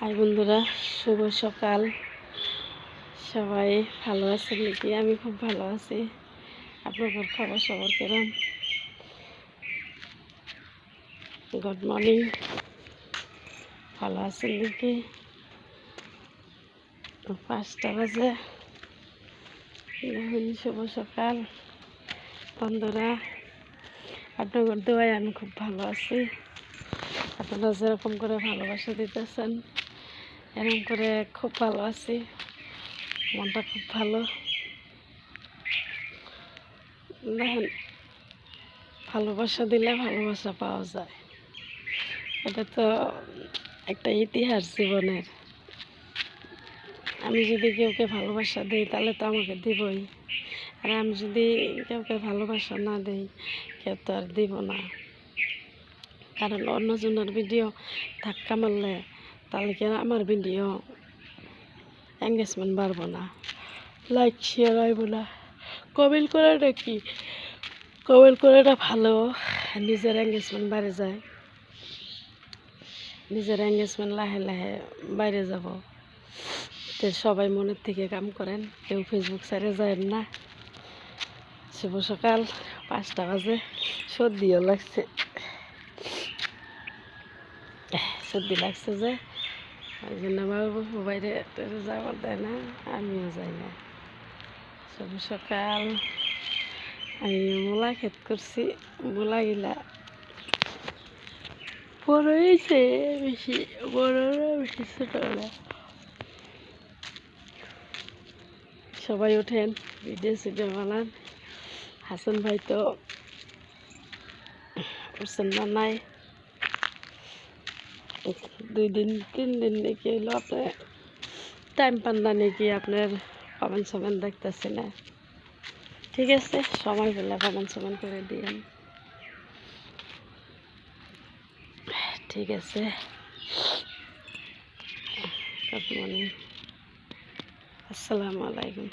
High বন্ধুরা, শুভ সকাল। সবাই ভালো আছেন নাকি? আমি খুব ভালো আছি। আপনাদের খবর সবর কেরম? Good morning. ভালো আছেন নাকি? 5টা বাজে। শুভ সকাল বন্ধুরা। আপনাদের দোয়ায় আমি খুব ভালো আছি। আপনারা যেরকম করে ভালোবাসা দিতেছেন, এরকম করে খুব ভালো আছি। মনটা খুব ভালো। দেখেন, ভালোবাসা দিলে ভালোবাসা পাওয়া যায়, এটা তো একটা ইতিহাস জীবনের। আমি যদি কেউকে ভালোবাসা দিই তাহলে তো আমাকে দিবই, আর আমি যদি কাউকে ভালোবাসা না দিই কেউ তো আর দিব না। কারণ অন্যজনের ভিডিও ধাক্কা মারলে তাহলে কি আমার ভিডিও এঙ্গেজমেন্ট বাড়বো না, লাইক শেয়ার হইব না। কমেন্ট করাটা কি, কমেন্ট করাটা ভালো, নিজের এঙ্গেজমেন্ট বেড়ে যায়। নিজের এঙ্গেজমেন্ট লাহে লাহে বাইরে যাব। তো সবাই মনের থেকে কাম করেন, কেউ ফেসবুক সাইডে যায় না। শুভ সকাল, 5টা বাজে। সর্দিও লাগছে, সর্দি লাগছে যে ওই জন্য আমার বাইরে যাওয়ার দেয় না, আমিও যাই না। শুভ সকাল। আমি মূলা ক্ষেত করছি, মূলাগুলা বড় হয়েছে, বেশি বড় না বেশি ছোট না। সবাই ওঠেন, ভিডিও সিডিও বানান। হাসান ভাই তো উঠছেন না, নাই 2 দিন 3 দিন নাকি হইলো। আপনার টাইম পান না নাকি? আপনার কমেন্ট সমেন্ট দেখতেছি না। ঠিক আছে, সময় পেলে কমেন্ট সমেন্ট করে দিয়েন। ঠিক আছে, গুড মর্নিং, আসসালামু আলাইকুম।